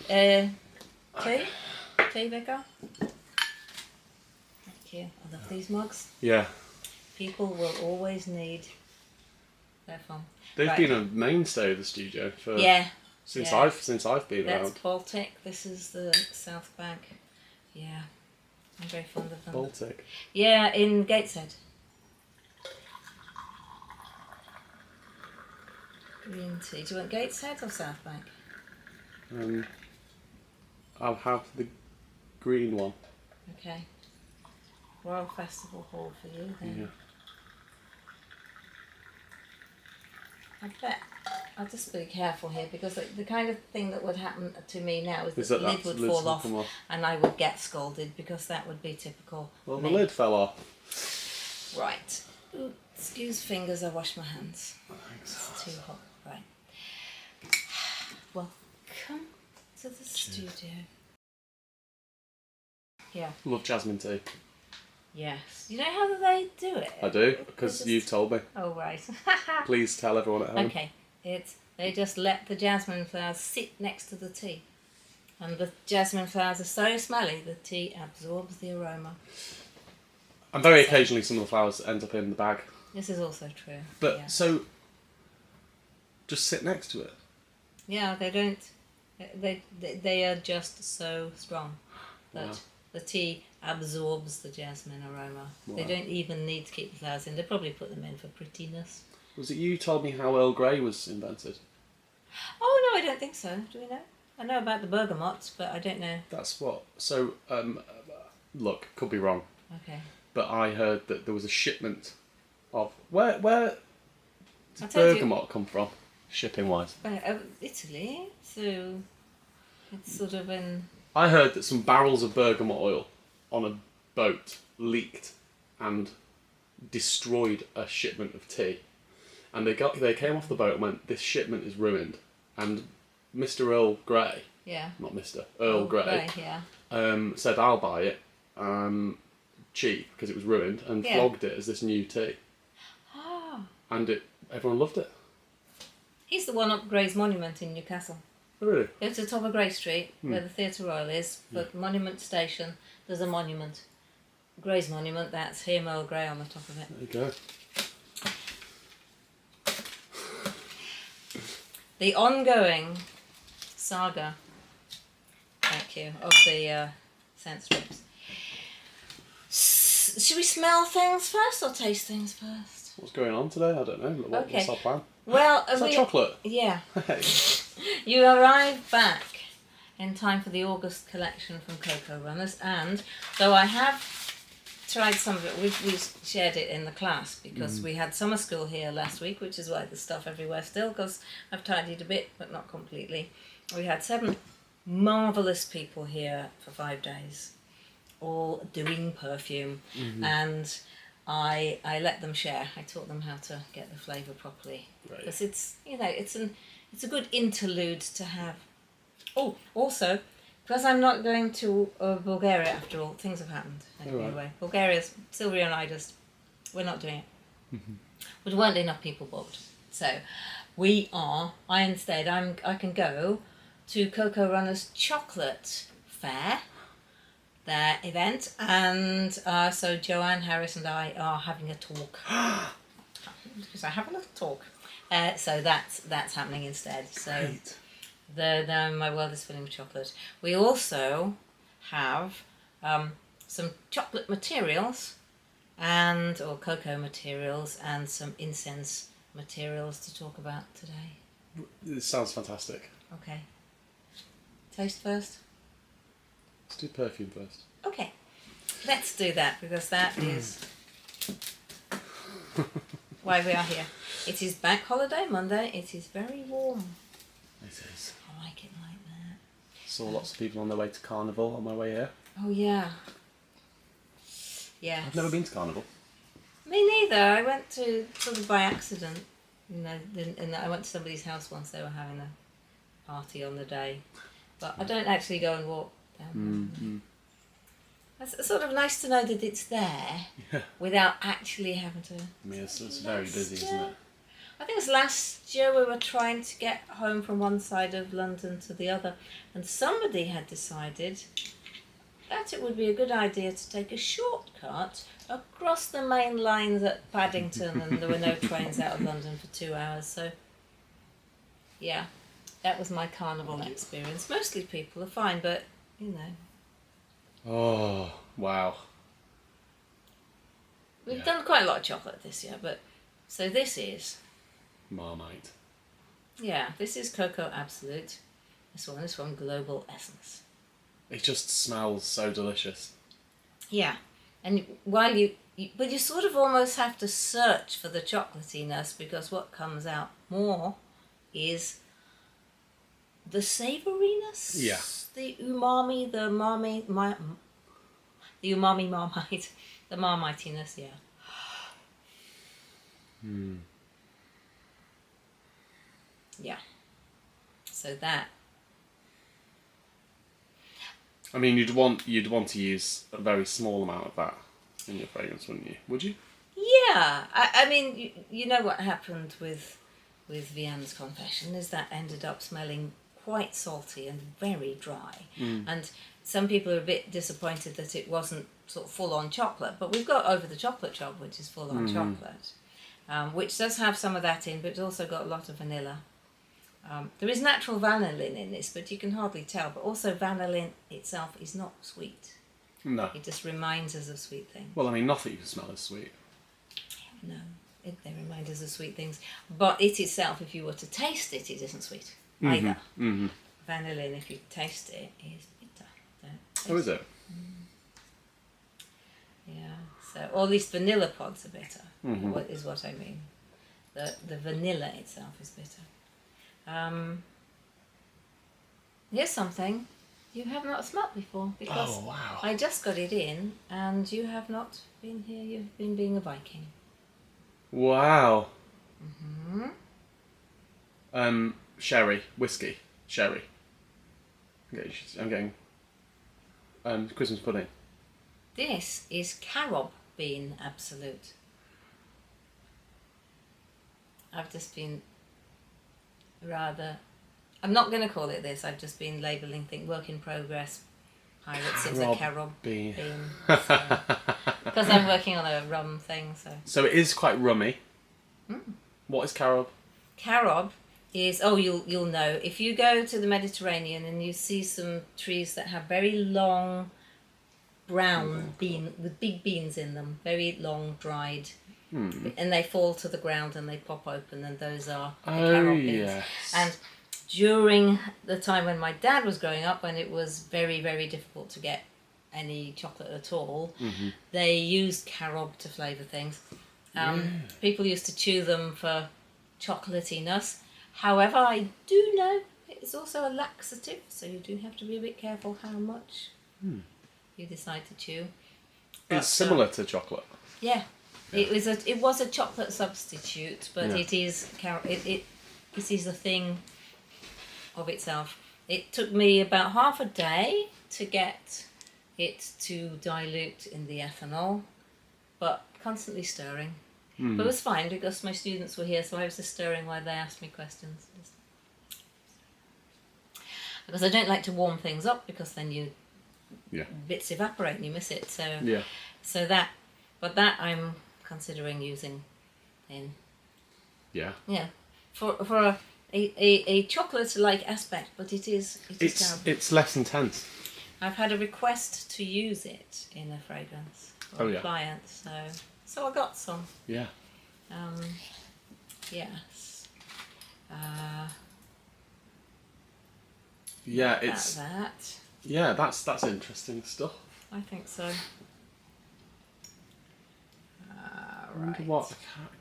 Tea? Tea, Vicar? Thank you. I love these mugs. Yeah. People will always need their fun. They've been a mainstay of the studio for since I've been around. That's Baltic. This is the South Bank. Yeah, I'm very fond of them. Baltic. Yeah, in Gateshead. Green tea. Do you want Gateshead or South Bank? I'll have the green one. Okay. Royal Festival Hall for you then. Yeah. I bet. I'll just be careful here because the kind of thing that would happen to me now is that the lid would fall off and I would get scolded because that would be typical. Well, the lid fell off. Right. Ooh, excuse fingers, I wash my hands. Thanks. It's too hot. Right. Welcome to the studio. Yeah. Love jasmine tea. Yes. You know how they do it? I do, because you've told me. Oh, right. Please tell everyone at home. Okay. They just let the jasmine flowers sit next to the tea. And the jasmine flowers are so smelly, the tea absorbs the aroma. And very occasionally some of the flowers end up in the bag. This is also true. But, so, just sit next to it. Yeah, they don't... They are just so strong that the tea absorbs the jasmine aroma. Wow. They don't even need to keep the flowers in. They probably put them in for prettiness. Was it you who told me how Earl Grey was invented? Oh, no, I don't think so. Do we know? I know about the bergamots, but I don't know. That's what... So, look, could be wrong. Okay. But I heard that there was a shipment of... Where did bergamot come from, shipping-wise? Italy, so it's sort of in... I heard that some barrels of bergamot oil on a boat leaked and destroyed a shipment of tea. And they came off the boat and went, this shipment is ruined. And Mr. Earl Grey, not Mr. Earl Grey, said, I'll buy it cheap because it was ruined, and flogged it as this new tea. Ah. And everyone loved it. He's the one up Grey's Monument in Newcastle. Oh, really? Go to the top of Grey Street, where the Theatre Royal is, but Monument Station, there's a monument. Grey's Monument, that's him, Earl Grey, on the top of it. There you go. The ongoing saga, thank you, of the scent strips. Should we smell things first or taste things first? What's going on today? I don't know. What's our plan? Well, is that chocolate? Yeah. You arrived back in time for the August collection from Cocoa Runners, and though I have tried some of it, we shared it in the class because we had summer school here last week, which is why there's stuff everywhere still, because I've tidied a bit but not completely. We had 7 marvellous people here for 5 days, all doing perfume, and I let them share. I taught them how to get the flavour properly, because it's a good interlude to have. Oh, also, because I'm not going to Bulgaria after all, things have happened anyway. Bulgaria's Sylvia and I we're not doing it. But there weren't enough people booked, so I can go to Cocoa Runners Chocolate Fair, their event, and so Joanne Harris and I are having a talk. Because I have a little talk. So that's happening instead. So my world is filling with chocolate. We also have some chocolate materials or cocoa materials and some incense materials to talk about today. This sounds fantastic. Okay. Taste first? Let's do perfume first. Okay. Let's do that, because that is why we are here. It is bank holiday Monday. It is very warm. It is. I like it like that. Saw lots of people on their way to Carnival on my way here. Oh, yeah. Yes. I've never been to Carnival. Me neither. I went to sort of by accident. And I went to somebody's house once. They were having a party on the day. But I don't actually go and walk down. It's sort of nice to know that it's there without actually having to... I mean, it's very busy, isn't it? I think it was last year we were trying to get home from one side of London to the other, and somebody had decided that it would be a good idea to take a shortcut across the main lines at Paddington, and there were no trains out of London for 2 hours. So, yeah, that was my carnival experience. Mostly people are fine, but you know. Oh, wow. We've done quite a lot of chocolate this year, but so this is. Marmite. Yeah, this is Cocoa Absolute. This one is from Global Essence. It just smells so delicious. Yeah, and while but you sort of almost have to search for the chocolatiness, because what comes out more is the savouriness. Yeah. The umami, the umami marmite, the marmitiness. Yeah. Yeah. So that. I mean, you'd want to use a very small amount of that in your fragrance, wouldn't you? Would you? Yeah. I mean, you know what happened with Vianne's Confession is that ended up smelling quite salty and very dry. And some people are a bit disappointed that it wasn't sort of full-on chocolate, but we've got Over the Chocolate Shop, which is full-on chocolate, which does have some of that in, but it's also got a lot of vanilla. There is natural vanillin in this, but you can hardly tell. But also vanillin itself is not sweet. No. It just reminds us of sweet things. Well, I mean, nothing you can smell is sweet. No, they remind us of sweet things. But it itself, if you were to taste it, it isn't sweet either. Mm-hmm. Vanillin, if you taste it, is bitter. Oh, is it? Yeah. So, or at least vanilla pods are bitter. Is what I mean. The vanilla itself is bitter. Here's something you have not smelt before, because wow. I just got it in and you have not been here. You've been being a Viking. Wow. Sherry, whiskey, sherry. I'm getting Christmas pudding. This is carob bean absolute. I've just been I'm not going to call it this, I've just been labelling things work in progress. Pirates is a carob bean. Because I'm working on a rum thing, so. So it is quite rummy. What is carob? Carob is, you'll know, if you go to the Mediterranean and you see some trees that have very long brown bean with big beans in them, very long dried, and they fall to the ground and they pop open, and those are the carob beans. Yes. And during the time when my dad was growing up, when it was very, very difficult to get any chocolate at all, they used carob to flavour things. People used to chew them for chocolatiness. However, I do know it's also a laxative, so you do have to be a bit careful how much you decide to chew. It's similar to chocolate. Yeah. It was a chocolate substitute, but it is it is a thing of itself. It took me about half a day to get it to dilute in the ethanol, but constantly stirring. But it was fine because my students were here, so I was just stirring while they asked me questions. Because I don't like to warm things up, because then bits evaporate and you miss it. So that I'm considering using in for a chocolate-like aspect, but it's less intense. I've had a request to use it in a fragrance for a client, so I got some. Yeah. Yes. It's that. Yeah, that's interesting stuff. I think so. I wonder what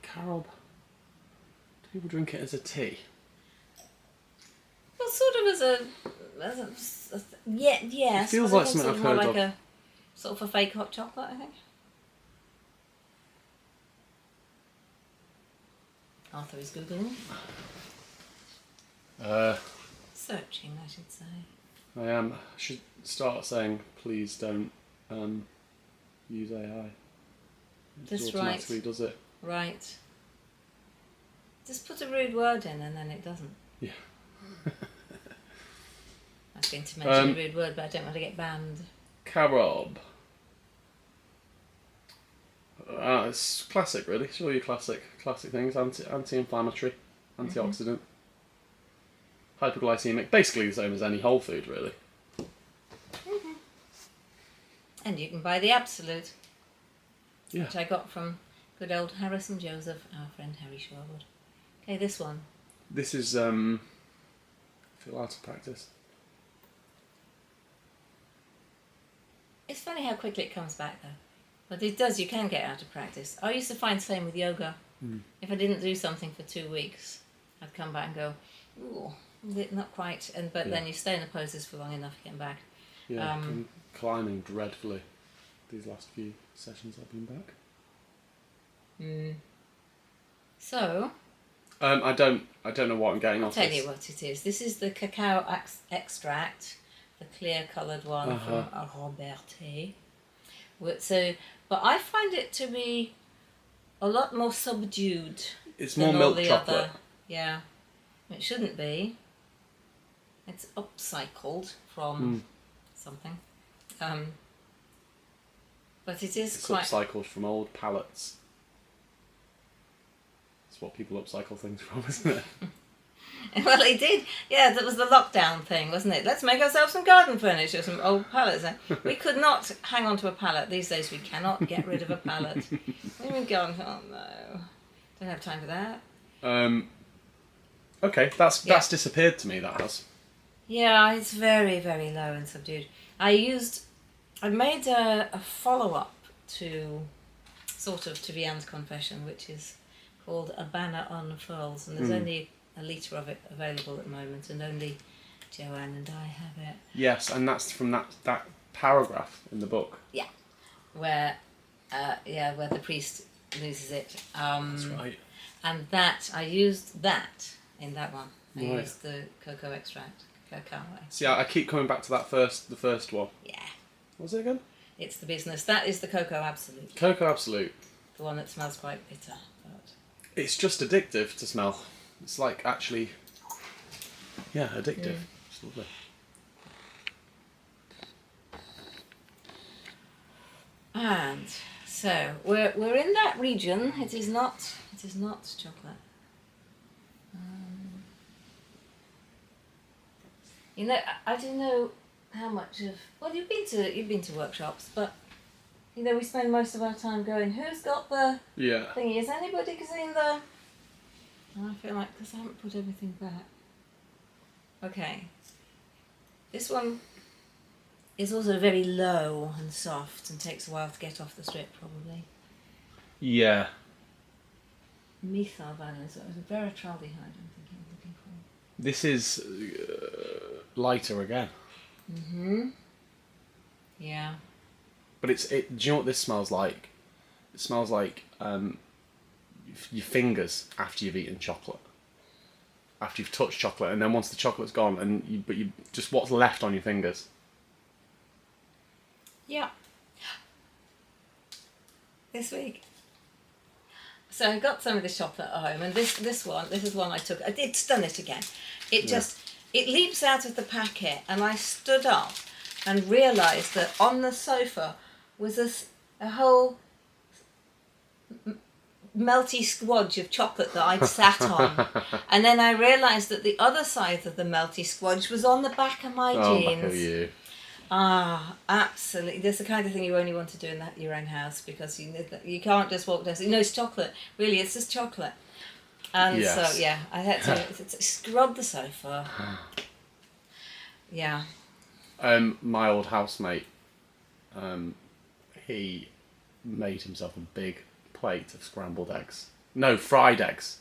carob. Do people drink it as a tea? Well, sort of as a yes. It feels like something I've heard more like of. a sort of a fake hot chocolate, I think. Arthur is googling. Searching, I should say. I am. I should start saying, please don't use AI. It Just automatically does it. Right. Just put a rude word in and then it doesn't. Yeah. I was going to mention a rude word, but I don't want to get banned. Carob. It's classic, really. It's all your classic things. Anti-inflammatory, antioxidant, hypoglycemic. Basically the same as any whole food, really. Mm-hmm. And you can buy the Absolute, which I got from good old Harrison Joseph, our friend Harry Sherwood. Okay, this one. This is feel out of practice. It's funny how quickly it comes back, though. But it does, you can get out of practice. I used to find the same with yoga. If I didn't do something for 2 weeks, I'd come back and go, ooh, not quite. But then you stay in the poses for long enough, you get back. Yeah, I'm climbing dreadfully. These last few sessions I've been back. So... I don't know what I'm getting off I'll tell this. you what it is. This is the cacao extract, the clear coloured one from Robertet. But I find it to be a lot more subdued. It's than more all milk the chocolate. Other, yeah, it shouldn't be. It's upcycled from something, but it is It's quite upcycled from old pallets. That's what people upcycle things from, isn't it? Well, it did. Yeah, that was the lockdown thing, wasn't it? Let's make ourselves some garden furniture, some old pallets. We could not hang on to a pallet. These days we cannot get rid of a pallet. We've gone, oh no. Don't have time for that. Okay, that's disappeared to me, that has. Yeah, it's very, very low and subdued. I made a follow-up to Vianne's confession, which is called A Banner Unfurls, and there's only a litre of it available at the moment, and only Joanne and I have it. Yes, and that's from that paragraph in the book. Yeah, where the priest loses it. That's right. And I used that in that one. I Right. used the cocoa extract, cacao. See, I keep coming back to the first one. Yeah, What was it again? it's the business. That is the Cocoa Absolute, Cocoa Absolute. the one that smells quite bitter. But It's just addictive to smell. It's like actually, addictive. It's lovely. And so we're in that region. It is not chocolate. I don't know how much of. Well, you've been to workshops, but we spend most of our time going, who's got the thingy? Is anybody seen the? And I feel like because I haven't put everything back. Okay. This one is also very low and soft and takes a while to get off the strip, probably. Yeah. Methyl vanillin, so it was a veratrildehyde I'm looking for. This is lighter again. Yeah. But do you know what this smells like? It smells like your fingers after you've eaten chocolate. After you've touched chocolate, and then once the chocolate's gone, but you just what's left on your fingers. Yeah. This week. So I got some of this chocolate at home, and this is one I took. It's done it again. It leaps out of the packet, and I stood up and realised that on the sofa was a whole melty squodge of chocolate that I'd sat on. And then I realised that the other side of the melty squodge was on the back of my jeans. Back of you. Ah, absolutely. That's the kind of thing you only want to do in your own house, because you can't just walk down. It's chocolate. Really, it's just chocolate. And so, I had to scrub the sofa. Yeah. My old housemate, he made himself a big plate of scrambled eggs. No, fried eggs.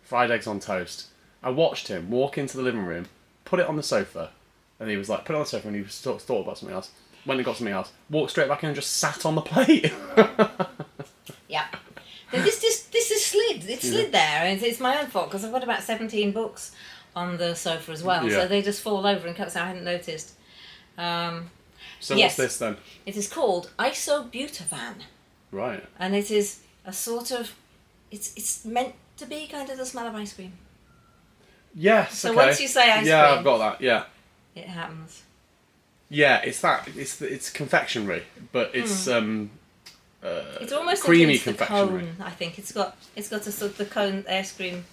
Fried eggs on toast. I watched him walk into the living room, put it on the sofa, and he was like, put it on the sofa, and he was thought about something else. Went and got something else. Walked straight back in and just sat on the plate. Yeah. This is slid. It's slid there, and it's my own fault, because I've got about 17 books on the sofa as well, so they just fall over and cut, so I hadn't noticed. So what's this then? It is called Isobutavan. Right. And it is a sort of, it's meant to be kind of the smell of ice cream. Yes. So okay. once you say ice cream, yeah, I've got that. Yeah. it happens. Yeah, it's that. It's confectionery, but it's It almost creamy includes the confectionery. cone. I think it's got a sort of the cone ice cream,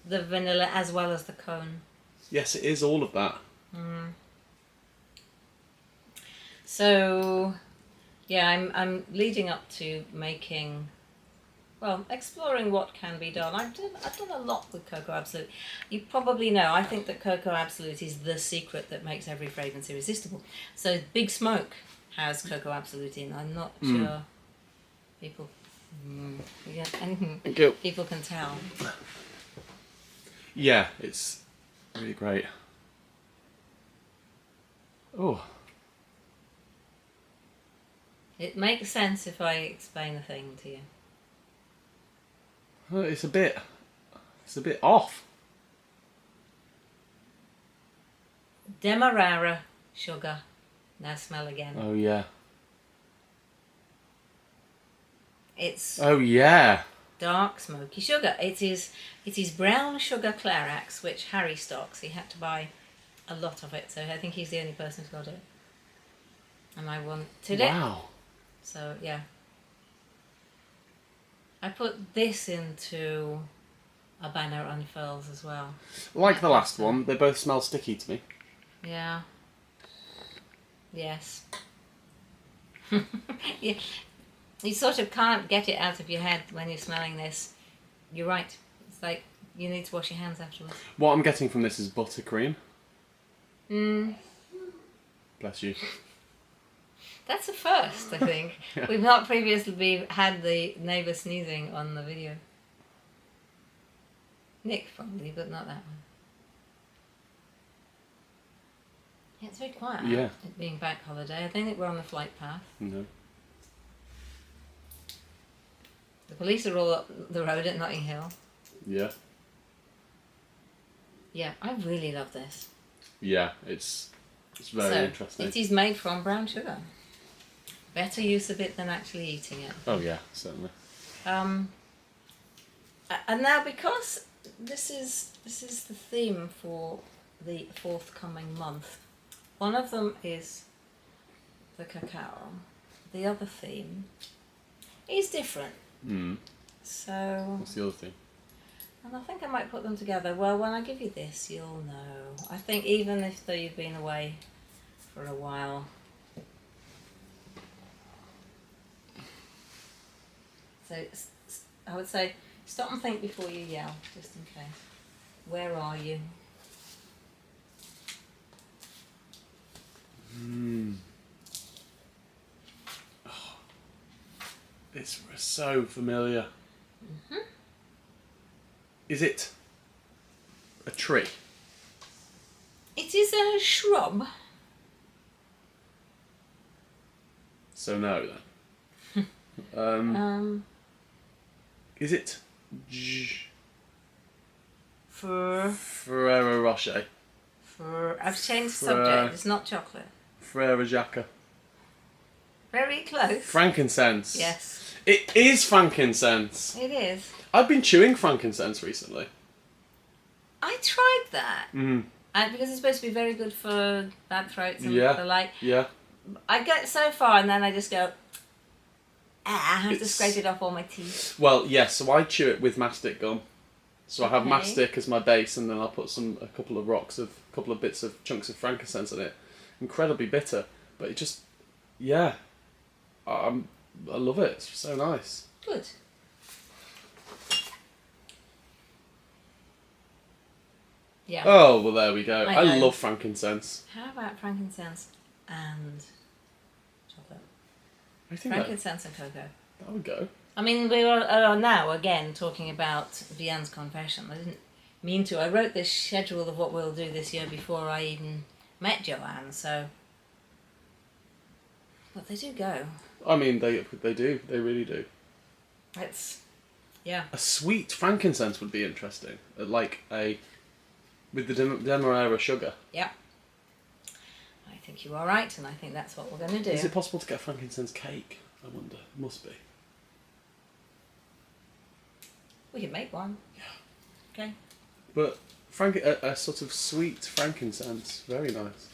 the vanilla as well as the cone. Yes, it is all of that. So, yeah, I'm leading up to exploring what can be done. I've done a lot with Cocoa Absolute. You probably know, I think that Cocoa Absolute is the secret that makes every fragrance irresistible. So Big Smoke has Cocoa Absolute in. I'm not sure people Thank you. people can tell. Yeah, it's really great. Oh. It makes sense if I explain the thing to you. It's a bit off. Demerara sugar. Now smell again. Oh yeah. It's Oh yeah. dark smoky sugar. It is brown sugar Clarax, which Harry stocks. He had to buy a lot of it, so I think he's the only person who's got it. And I wanted it. Wow. So yeah. I put this into a banner unfurls as well. Like the last one, they both smell sticky to me. Yeah. Yes. You sort of can't get it out of your head when you're smelling this. You're right. It's like you need to wash your hands afterwards. What I'm getting from this is buttercream. Bless you. That's a first, I think. Yeah. We've not previously had the neighbour sneezing on the video. Nick probably, but not that one. Yeah, it's very quiet. Yeah. It being bank holiday. I think we're on the flight path. No. The police are all up the road at Notting Hill. Yeah. Yeah, I really love this. Yeah, it's very interesting. It is made from brown sugar. Better use of it than actually eating it. Oh yeah, certainly. And now, because this is the theme for the forthcoming month, one of them is the cacao. The other theme is different. So. What's the other thing? And I think I might put them together. Well, when I give you this, you'll know. I think even if though you've been away for a while. So I would say stop and think before you yell, just in case. Where are you? Oh, it's so familiar. Is it a tree? It is a shrub. So no then. Is it Ferrero Rocher? I've changed subject. It's not chocolate. Frere Jacques. Very close. Frankincense. Yes. It is frankincense. It is. I've been chewing frankincense recently. I tried that. Because it's supposed to be very good for bad throats and the like. Yeah. I get so far and then I just go, I have to scrape it off all my teeth. Well, yes, so I chew it with mastic gum. So I have Okay. mastic as my base, and then I'll put a couple of bits of chunks of frankincense in it. Incredibly bitter, but it just, yeah, I love it. It's so nice. Good. Yeah. Oh well, there we go. I I know. love frankincense. How about frankincense and chocolate? I think Frankincense and cocoa. that would go. I mean, we are now again talking about Vianne's confession. I didn't mean to. I wrote this schedule of what we'll do this year before I even met Joanne. So, but they do go. I mean, they do. They really do. It's, yeah. A sweet frankincense would be interesting. With the demerara sugar. Yeah. I think you are right, and I think that's what we're going to do. Is it possible to get a frankincense cake? I wonder. Must be. We could make one. Yeah. Okay. But a sort of sweet frankincense, very nice.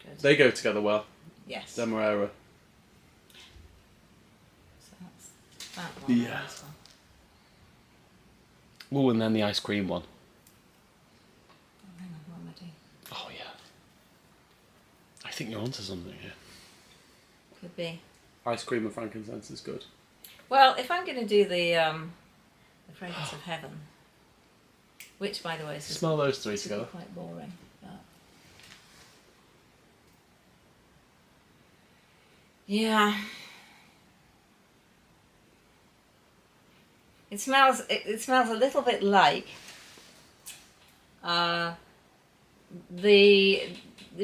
Good. They go together well. Yes. Demerara. So that's that one. Yeah. And this one. Oh, and then the ice cream one. Oh, hang on, what am I doing? Oh yeah. I think you're onto something here. Could be. Ice cream and frankincense is good. Well, if I'm going to do the fragrance of heaven, which, by the way, is Smell those three together. quite boring. But yeah, it smells. It smells a little bit like if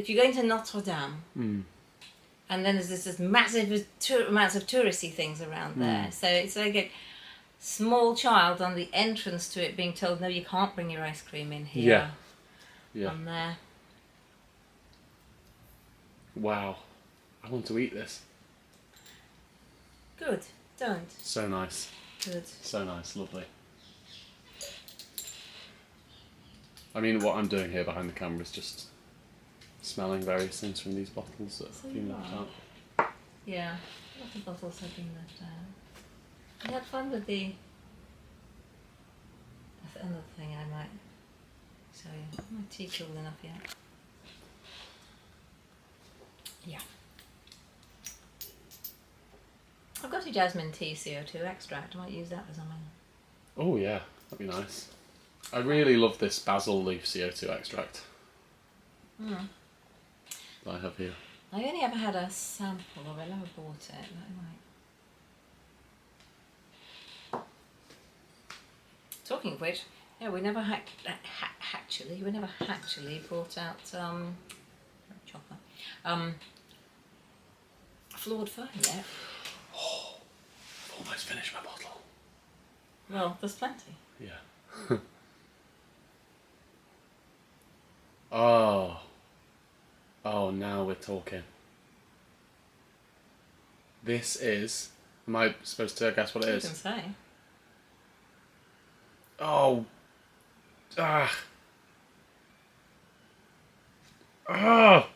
you're going to Notre Dame. Mm. And then there's this massive amounts of touristy things around there. So it's like a small child on the entrance to it being told, no, you can't bring your ice cream in here. Yeah. Yeah. On there. Wow. I want to eat this. Good. Don't. So nice. Good. So nice. Lovely. I mean, what I'm doing here behind the camera is just smelling various things from these bottles that have been left out. Yeah. A lot of bottles have been left out. I had fun with the... That's another thing I might show you. Is my tea cool enough yet? Yeah. I've got a jasmine tea CO2 extract. I might use that for something. Oh yeah, that'd be nice. I really love this basil leaf CO2 extract that I have here. I've only ever had a sample of it. I never bought it. But I might. Talking of which, yeah, we never actually brought out chopper. Flawed fern yet. Oh, I've almost finished my bottle. Well, there's plenty. Yeah. Oh, now we're talking. This is... Am I supposed to guess what it You is? can say. Oh. Ah. Oh.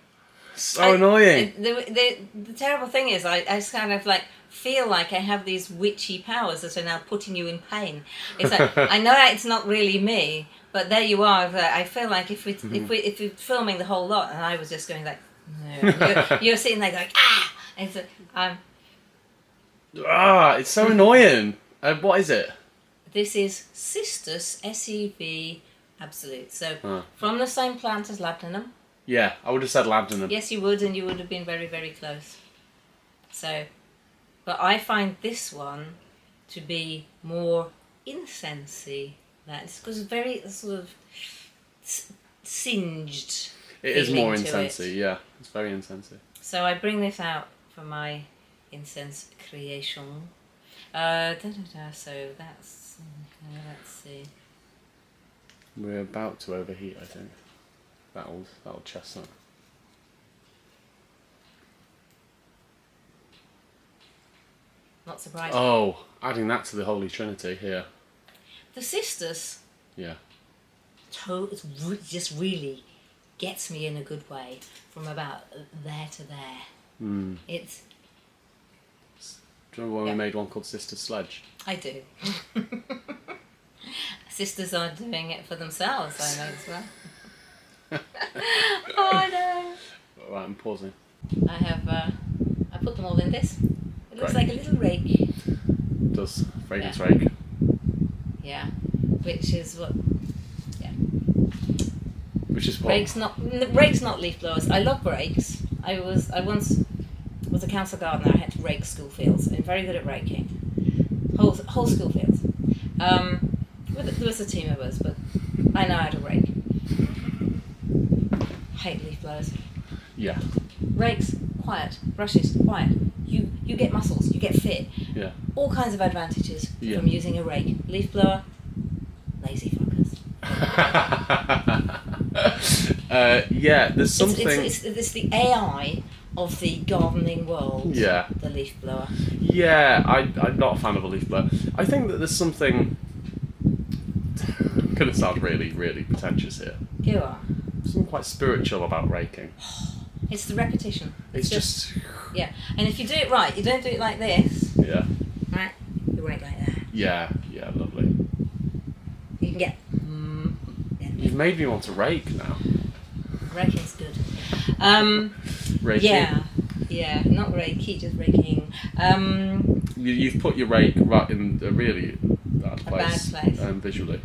So annoying. The terrible thing is I just kind of like feel like I have these witchy powers that are now putting you in pain. It's like, I know it's not really me, but there you are. I feel like if we're filming the whole lot and I was just going like, no, you're sitting there going, ah! And it's it's so annoying. What is it? This is Cistus SEV Absolute. So from the same plant as labdanum. Yeah, I would have said labdanum. Yes, you would, and you would have been very, very close. So, but I find this one to be more incensey. That's because it's very sort of singed. It is more feeling to incensey, it. yeah. It's very incensey. So I bring this out for my incense creation. So that's, let's see. We're about to overheat, I think. That old chestnut. Not surprising. Oh, adding that to the Holy Trinity here. The Cistus Yeah. just really gets me in a good way from about there to there. Mm. It's... Do you remember when we made one called Sister Sledge? I do. Sisters are doing it for themselves, I know as well. Oh no! Right, I'm pausing. I have, I put them all in this. It looks Great. like a little rake. It does. Fragrance rake. Yeah. Which is what... Yeah. Which is what? Rakes not leaf blowers. I love rakes. I once was a council gardener. I had to rake school fields. I'm very good at raking. Whole school fields. There was a team of us, but I know how to rake. Hate leaf blowers. Yeah. Rakes, quiet. Brushes, quiet. You get muscles. You get fit. Yeah. All kinds of advantages Yeah. from using a rake. Leaf blower, lazy fuckers. Yeah, there's something. It's the AI of the gardening world. Yeah. The leaf blower. Yeah, I'm not a fan of a leaf blower. I think that there's something. I'm going to sound really, really pretentious here. You are. Something quite spiritual about raking. It's the repetition. It's just. Yeah, and if you do it right, you don't do it like this. Yeah. Right? You rake like that. Yeah, lovely. You can get. You've made me want to rake now. Raking's good. Raking? Yeah, not reiki, just raking. You've put your rake right in a really bad place. Visually.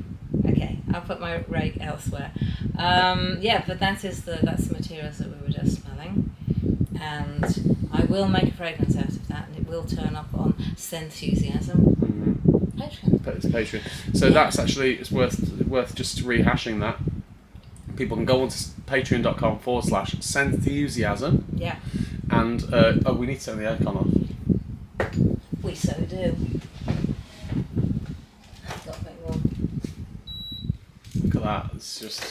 Okay, I'll put my rake elsewhere. Yeah, but that's the materials that we were just smelling, and I will make a fragrance out of that, and it will turn up on Scenthusiasm. Patreon. It's Patreon. So that's actually it's worth just rehashing that. People can go on to patreon.com/Scenthusiasm. Yeah. And we need to turn the aircon off. We so do. Got a bit warm. Look at that. It's just.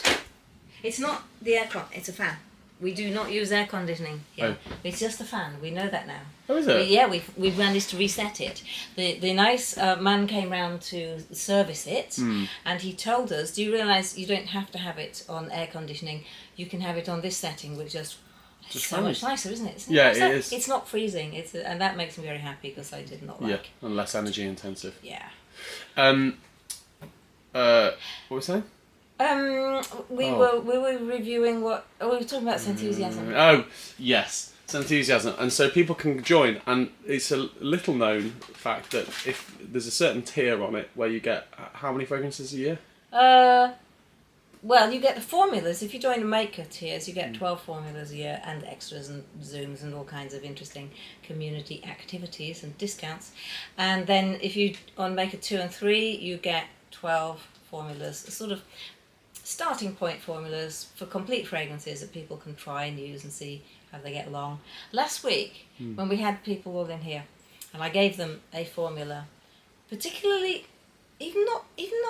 It's not the aircon. It's a fan. We do not use air conditioning here. Oh. It's just a fan. We know that now. Oh, is it? Yeah, we've managed to reset it. The nice man came round to service it, and he told us, do you realise you don't have to have it on air conditioning? You can have it on this setting, which just so much nicer, isn't it? Yeah, it is. It's not freezing. And that makes me very happy because I did not like. Yeah, and less energy intensive. Yeah. What were we saying? We were reviewing we were talking about Scenthusiasm. Oh, yes. Scenthusiasm. And so people can join, and it's a little known fact that if there's a certain tier on it where you get how many fragrances a year? Well, you get the formulas. If you join the maker tiers, you get 12 formulas a year and extras and Zooms and all kinds of interesting community activities and discounts. And then if you on maker 2 and 3, you get 12 formulas, sort of starting point formulas for complete fragrances that people can try and use and see how they get along. Last week, when we had people all in here, and I gave them a formula, particularly even not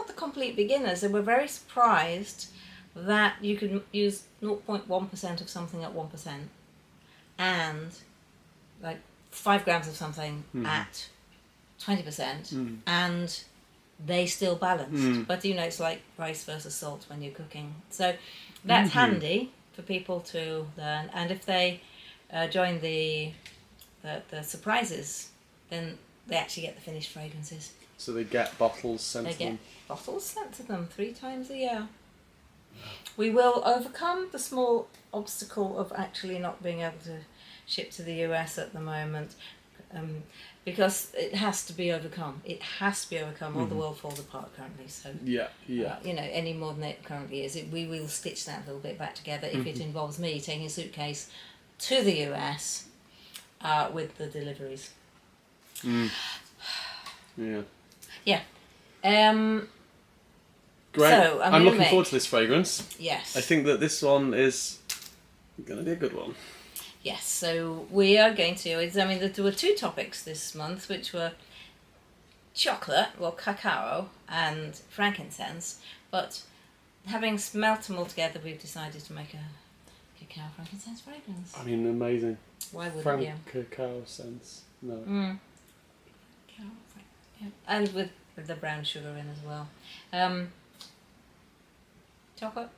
the complete beginners, they were very surprised that you could use 0.1% of something at 1%, and like 5 grams of something at 20%, and they still balanced. But it's like rice versus salt when you're cooking. So that's handy for people to learn. And if they join the surprises, then they actually get the finished fragrances. So they get bottles sent to them? They get bottles sent to them 3 times a year. We will overcome the small obstacle of actually not being able to ship to the US at the moment. Because it has to be overcome. It has to be overcome, or the world falls apart currently. So yeah. Any more than it currently is, we will stitch that a little bit back together if it involves me taking a suitcase to the US with the deliveries. Yeah. Yeah. Great. So I'm looking forward to this fragrance. Yes. I think that this one is going to be a good one. Yes, so we are going to, there were 2 topics this month, which were chocolate, cacao and frankincense, but having smelt them all together, we've decided to make a cacao frankincense fragrance. I mean, amazing. Why wouldn't you? Cacao sense. No. Yeah. And with the brown sugar in as well. Chocolate?